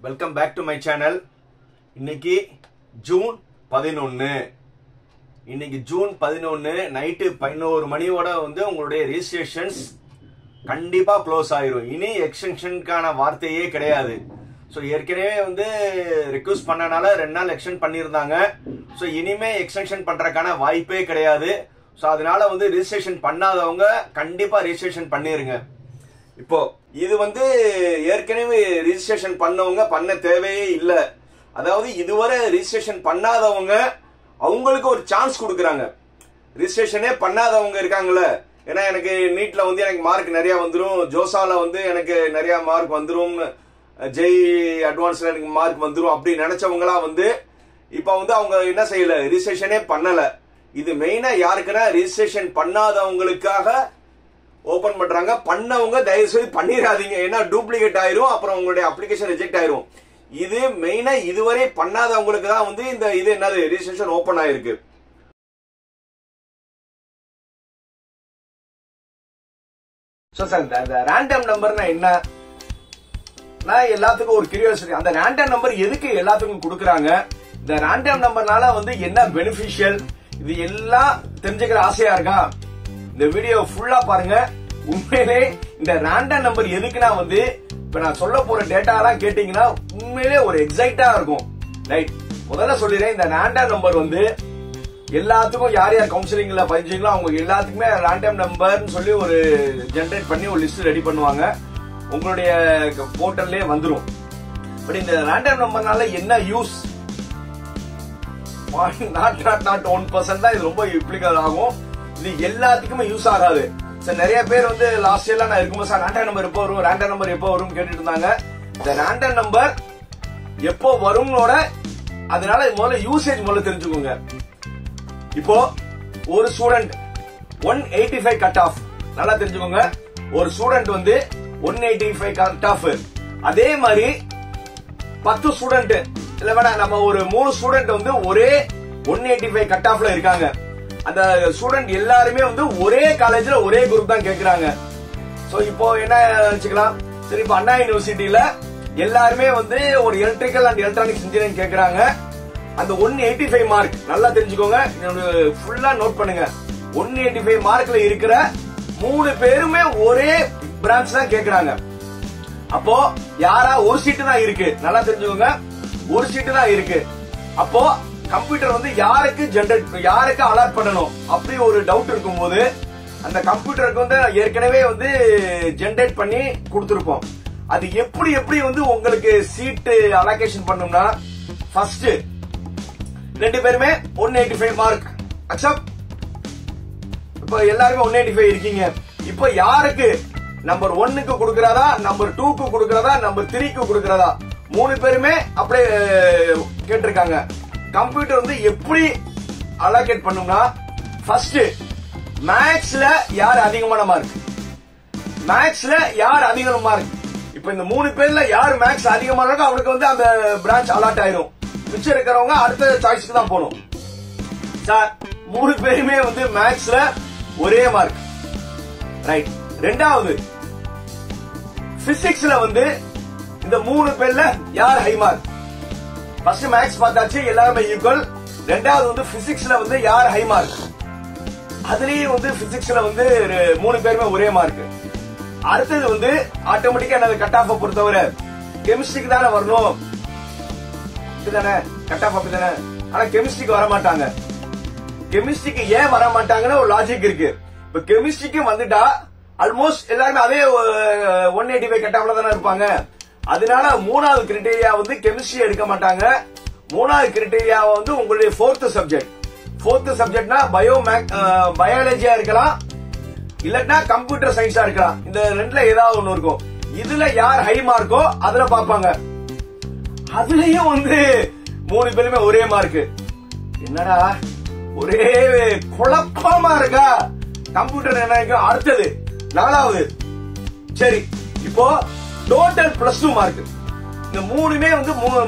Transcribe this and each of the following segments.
Welcome back to my channel. இன்னைக்கு June 11. இன்னைக்கு June 11 night 11 மணியோட உங்களுடைய ரெஜிஸ்ட்ரேஷன்ஸ் கண்டிப்பா க்ளோஸ் ஆயிரும். இனி எக்ஸ்டென்ஷனுக்கான வார்த்தையே கிடையாது. ஸோ ஏற்கனவே ரெக்வஸ்ட் பண்ணனால 2 நாள் எக்ஸ்டென்ட் பண்ணியிருந்தாங்க. ஸோ இனிமே எக்ஸ்டென்ஷன் பண்றதுக்கான வாய்ப்பே கிடையாது. ஸோ அதனால ரெஜிஸ்ட்ரேஷன் பண்ணாதவங்க கண்டிப்பா ரெஜிஸ்ட்ரேஷன் பண்ணிருங்க. இப்போ இது ஏற்கனவே ரெஜிஸ்ட்ரேஷன் பண்ணவங்க பண்ண தேவையே இல்லை. அதாவது இதுவரை ரெஜிஸ்ட்ரேஷன் பண்ணாதவங்க அவங்களுக்கு ஒரு சான்ஸ் கொடுக்குறாங்க. ரெஜிஸ்ட்ரேஷனே பண்ணாதவங்க இருக்காங்கல்ல, ஏன்னா எனக்கு நீட்ல எனக்கு மார்க் நிறைய வந்துடும், ஜோசால எனக்கு நிறைய மார்க் வந்துடும், ஜெய் அட்வான்ஸ்ல எனக்கு மார்க் வந்துடும் அப்படி நினைச்சவங்களாம் இப்ப அவங்க என்ன செய்யல, ரெஜிஸ்ட்ரேஷனே பண்ணல. இது மெயினா யாருக்குன்னா ரெஜிஸ்ட்ரேஷன் பண்ணாதவங்களுக்காக ஓபன் பண்றாங்க. பண்ணவங்க தயவு செய்து பண்ணிடாதீங்க, ஏன்னா டூப்ளிகேட் ஆயிரும், அப்புறம் உங்களுடைய அப்ளிகேஷன் ரிஜெக்ட் ஆயிரும். இது மெயினா இதுவரை பண்ணாதவங்களுக்கு தான் இந்த இது என்னது ரெஜிஸ்ட்ரேஷன் ஓபன் ஆயிருக்கு. இந்த ரேண்டம் நம்பர்னா என்ன, நான் எல்லாத்துக்கும் ஒரு கியூரியாசிட்டி. அந்த ரேண்டம் நம்பர் எதுக்கு எல்லாத்துக்கும் கொடுக்கறாங்க, இந்த ரேண்டம் நம்பர்னால என்ன பெனிஃபிஷியல், இது எல்லாம் தெரிஞ்சுக்கிற ஆசையா இருக்கா? இந்த வீடியோ ஃபுல்லா பாருங்க. உண்மையிலே இந்த ரேண்டம் நம்பர் எதுக்குன்னா இப்ப நான் சொல்ல போற டேட்டா எல்லாம் கேட்டீங்கன்னா உண்மையிலே ஒரு எக்ஸைட்டா இருக்கும். ரைட், முதல்ல சொல்லிடுறேன், இந்த ரேண்டம் நம்பர் எல்லாத்துக்கும் யார் யார் கவுன்சிலிங்ல பதிஞ்சீங்களோ அவங்க எல்லாத்துக்குமே ரேண்டம் நம்பர்னு சொல்லி ஒரு ஜெனரேட் பண்ணி ஒரு லிஸ்ட் ரெடி பண்ணுவாங்க, உங்களுடைய போர்ட்டல்லே வந்துரும். பட் இந்த ரேண்டம் நம்பர்னால என்ன யூஸ்? நாட் 1% தான் இது ரொம்ப அப்ளிகபிள் ஆகும். இது எல்லாத்துக்குமே யூஸ் ஆகாது. நிறைய பேர் லாஸ்ட் இயர்ல நான் இருக்கும்போது சார் ரேண்டம் நம்பர் எப்போ வரும், ரேண்டம் நம்பர் எப்போ வரும் கேட்டுட்டு இருந்தாங்க. இந்த ரேண்டம் நம்பர் எப்போ வரும்னோட அதனால முதல்ல யூசேஜ் முதல்ல தெரிஞ்சுக்கோங்க. இப்போ ஒரு ஸ்டூடெண்ட் 185 கட் ஆஃப், நல்லா தெரிஞ்சுக்கோங்க. ஒரு ஸ்டூடெண்ட் 185 கட் ஆஃப். அதே மாதிரி 10 ஸ்டூடெண்ட் இல்ல வேணா, நம்ம ஒரு 3 ஸ்டூடெண்ட் ஒரே 185 கட் ஆஃப்ல இருக்காங்க. அந்த ஸ்டூடெண்ட் எல்லாருமே ஒரே காலேஜ்ல ஒரே குரூப் தான் கேக்குறாங்க. சோ இப்போ என்ன வச்சுக்கலாம், சரி இப்ப அண்ணா யூனிவர்சிட்டியில எல்லாருமே ஒரு எலக்ட்ரிக்கல் அண்ட் எலக்ட்ரானிக்ஸ் இன்ஜினியரிங் கேக்குறாங்க. அந்த 185 மார்க் நல்லா தெரிஞ்சுக்கோங்க, ஃபுல்லா நோட் பண்ணுங்க. 185 மார்க்ல இருக்கிற 3 பேருமே ஒரே பிரான்ச் தான் கேக்குறாங்க. அப்போ யாரா ஒரு சீட்டு தான் இருக்கு, நல்லா தெரிஞ்சுக்கோங்க, ஒரு சீட்டு தான் இருக்கு. அப்போ கம்ப்யூட்டர் யாருக்கு ஜெனரேட், யாருக்கு அலாட் பண்ணணும் அப்படி ஒரு டவுட் இருக்கும் போது அந்த கம்ப்யூட்டருக்கு ஏற்கனவே ஜெனரேட் பண்ணி கொடுத்திருப்போம். அது எப்படி உங்களுக்கு சீட் அலோகேஷன் பண்ணும்னா, ஃபர்ஸ்ட் 2 பேருமே 185 மார்க் அக்செப்ட். இப்ப எல்லாருமே 185 இருக்கீங்க. இப்ப யாருக்கு நம்பர் 1க்கு கொடுக்கறதா, நம்பர் 2க்கு கொடுக்கறதா, நம்பர் 3க்கு கொடுக்கறதா, 3 பேருமே அப்படியே கேட்டிருக்காங்க. கம்ப்யூட்டர் எப்படி அலோகேட் பண்ணும்னா, ஃபர்ஸ்ட் மேக்ஸ்ல யார் அதிகமான மார்க், மேக்ஸ்ல யார் அதிகமான மார்க். இப்ப இந்த 3 பேர்ல யார் மேக்ஸ் அதிகமான இருக்கோ அவருக்கு அந்த பிரான்ச் அலாட் ஆயிரும். மிச்சம் இருக்கிறவங்க அடுத்த சாய்ஸ்க்கு தான் போகணும். சார் 3 பேருமே மேக்ஸ்ல ஒரே மார்க், ரைட். ரெண்டாவது பிசிக்ஸ்ல இந்த 3 பேர்ல யார் ஹை மார்க். ஃபர்ஸ்ட் மேக்ஸ் பார்த்தாச்சு, எல்லாருமே ஈக்குவல். ரெண்டாவது பிசிக்ஸ்ல யார் ஹை மார்க், அதுலயும் பிசிக்ஸ்ல 3 பேருமே ஒரே மார்க். அடுத்தது ஆட்டோமேட்டிக்கா என்னது கட் ஆஃப் பொறுத்தவரை கெமிஸ்ட்ரிக்கு தானே வரணும், இதுதானே கட் ஆஃப் அப்படிதானே. ஆனா கெமிஸ்ட்ரிக்கு வர மாட்டாங்க. கெமிஸ்ட்ரிக்கு ஏன் வர மாட்டாங்கன்னு ஒரு லாஜிக் இருக்கு. இப்ப கெமிஸ்ட்ரிக்கு வந்துட்டா ஆல்மோஸ்ட் எல்லாருமே அதே 185 கட் ஆஃப்ல தானே இருப்பாங்க. அதனால 3வது கிரைட்டீரியா கெமிஸ்ட்ரி எடுக்க மாட்டாங்க. 3வது கிரைட்டீரியா உங்களுடைய 4th சப்ஜெக்ட். 4th சப்ஜெக்ட்னா பயாலஜியா இருக்கலாம், இல்லன்னா கம்ப்யூட்டர் சயின்ஸா இருக்கலாம். இந்த ரெண்டுல ஏதாவது ஒண்ணு இருக்கும். இதுல யார் ஹை மார்க்கோ அதுல பாப்பாங்க. அதுலயும் 3 பேருமே ஒரே மார்க். என்னடா ஒரே குழப்பமா இருக்கா கம்ப்யூட்டர் என்ன. அடுத்தது 4வது, சரி இப்போ டோட்டல் +2 மார்க். இந்த 3மே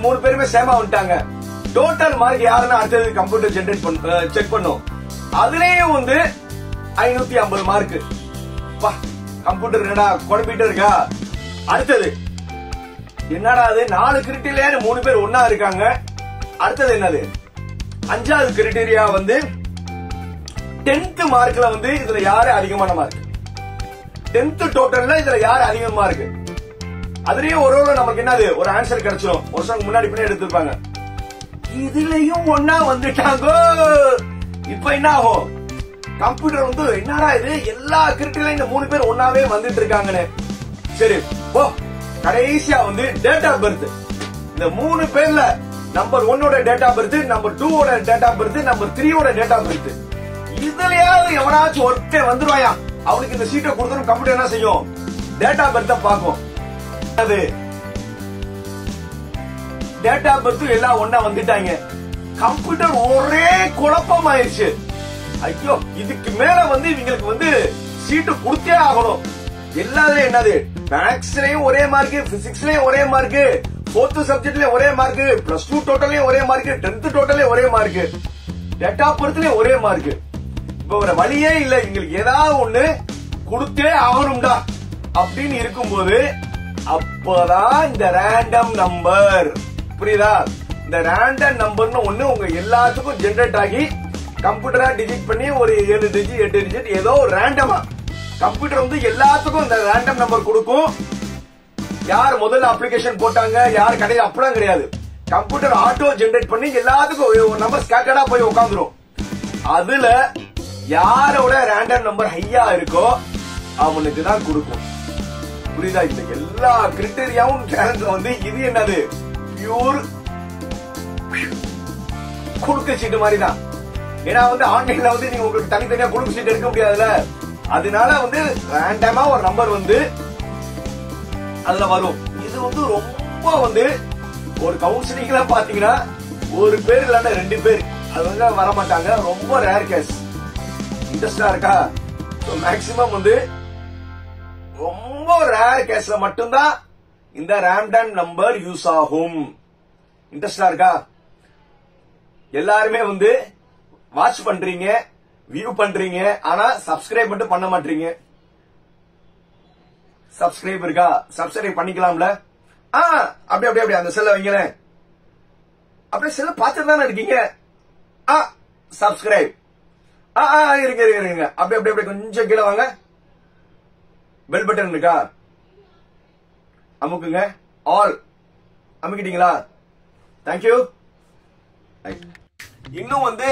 3 பேருமே சேமா வந்துட்டாங்க. டோட்டல் மார்க் யாருன்னு அடுத்தது கம்ப்யூட்டர் ஜெனரேட் செக் பண்ணும். அதுலயும் 550 மார்க். கம்ப்யூட்டர் என்னடா குழம்பிட்டு இருக்கா. அடுத்தது என்னடா அது 4 கிரிட்டீரியா 3 பேர் ஒன்னா இருக்காங்க. அடுத்தது என்னது 5வது கிரிட்டீரியா வந்து 10th மார்க்ல வந்து இதுல யாரு அதிகமான மார்க், 10th டோட்டல்ல இதுல யாரு அதிகமான மார்க், அதுலயும் ஒரு நமக்கு என்னது ஒரு ஆன்சர் கிடைச்சிடும். ஒரு வருஷம் முன்னாடி பின்னாடி எடுத்துப்பாங்க. இதுலயும் ஒன்னா வந்துட்டாங்க. இப்ப என்ன ஆகும், கம்ப்யூட்டர் வந்து என்னடா இது எல்லா கிரிட்டீரியா இந்த 3 பேர் ஒன்னாவே வந்துட்டு இருக்காங்கன்னு. சரி ஓ கடைசியா வந்து டேட் ஆஃப் பர்த். இந்த 3 பேர்ல நம்பர் 1ஓட டேட் ஆஃப் பர்த், நம்பர் 2ஓட டேட் ஆஃப் பர்த், நம்பர் 3ஓட டேட் ஆஃப் பர்த். இதுலயாவது எவனாச்சும் ஒருத்தன் வந்துருவாயா, அவனுக்கு இந்த சீட்டை கொடுத்தோம். கம்ப்யூட்டர் என்ன செய்யும், டேட் ஆஃப் பர்த் பார்க்கும். அது டேட் ஆஃப் பர்த் எல்லாம் ஒன்னா வந்துட்டாங்க. கம்ப்யூட்டர் ஒரே குழப்பம் ஆயிடுச்சு. ஐயோ இதுக்கு மேல வந்து இவங்களுக்கு வந்து சீட்டு கொடுத்தே ஆகணும். எல்லாத்துலயும் என்னது மேக்ஸ்லயும் ஒரே மார்க், பிசிக்ஸ்லயும் ஒரே மார்க், 4th சப்ஜெக்ட்லயும் ஒரே மார்க், +2 டோட்டல்லயும் ஒரே மார்க், 10th டோட்டல்லயும் ஒரே மார்க், டேட் ஆஃப் பர்த்லயும் ஒரே மார்க். இப்ப ஒரு வழியே இல்ல, எங்களுக்கு ஏதாவது ஒண்ணு கொடுத்தே ஆகணும்டா அப்படின்னு இருக்கும்போது அப்பதான் இந்த ரேண்டம் நம்பர், புரியுதா, இந்த ரேண்டம் நம்பர்னு ஒண்ணு உங்க எல்லாத்துக்கும் ஜெனரேட் ஆகி கம்ப்யூட்டரா டிஜிட் பண்ணி ஒரு 7 டிஜிட் 8 டிஜிட் ஏதோ ரேண்டமா கம்ப்யூட்டர் வந்து எல்லாத்துக்கும் இந்த ரேண்டம் நம்பர் கொடுக்கும். யார் முதல்ல அப்ளிகேஷன் போட்டாங்க, யார் கடையில் அப்படிலாம் கிடையாது. கம்ப்யூட்டர் ஆட்டோ ஜெனரேட் பண்ணி எல்லாத்துக்கும் நம்பர் ஸ்கேட்டர்டா போய் உட்காந்துரும். அதுல யாரோட ரேண்டம் நம்பர் ஹையா இருக்கோ அவனுக்கு தான் கொடுக்கும். புரியுதா, இந்த எல்லா கிரிட்டீரியாவும் வந்து இது என்னது பியூர் குடுக்க சீட்டு மாதிரி தான். ஏன்னா வந்து ஆன்லைன்ல வந்து நீங்க உங்களுக்கு தனித்தனியா குடுக்க சீட் எடுக்க முடியாதுல்ல. அதனால வந்து ரேண்டமா ஒரு நம்பர் வந்து அதுல வரும். இது வந்து ரொம்ப வந்து ஒரு கவுன்சிலிங்ல பாத்தீங்கன்னா ஒரு பேர் இல்லன்னா 2 பேர் அது வந்து வர மாட்டாங்க. ரொம்ப ரேர் கேஸ். இன்ட்ரெஸ்டா இருக்கா? மேக்சிமம் வந்து ரொம்ப ரேர் கேஸ்ல மட்டும்தான் இந்த ரேண்டம் நம்பர் யூஸ் ஆகும். இன்ட்ரெஸ்டா இருக்கா? எல்லாருமே வந்து வாட்ச் பண்றீங்க, வியூ பண்றீங்க, ஆனா சப்ஸ்கிரைப் மட்டும் பண்ண மாட்டீங்க. சப்ஸ்கிரைப் இருக்கா? சப்ஸ்கிரைப் பண்ணிக்கலாம்ல. அப்படி அந்த செல்ல வைங்க. அப்படியே செல்ல பார்த்துட்டு தானே இருக்கீங்க. சப்ஸ்கிரைப் இருங்க. அப்படி கொஞ்சம் கீழே வாங்க. பெல் பட்டன் இருக்கா? அமுக்குங்க. ஆல் அமுக்கிட்டீங்களா? தேங்க்யூ. இன்னும் வந்து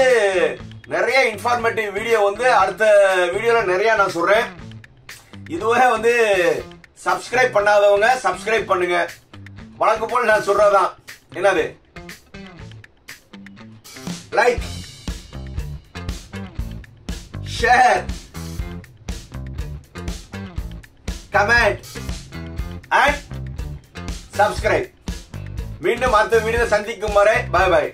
நிறைய இன்ஃபார்மேட்டிவ் வீடியோ வந்து அடுத்த வீடியோல நிறைய நான் சொல்றேன். இதுவரை வந்து சப்ஸ்கிரைப் பண்ணாதவங்க சப்ஸ்கிரைப் பண்ணுங்க. வழக்கம் போல் நான் சொல்றதான் என்னது, like, share, comment and subscribe. மீண்டும் அடுத்த வீடியோ சந்திக்கும் வரை பாய் பாய்.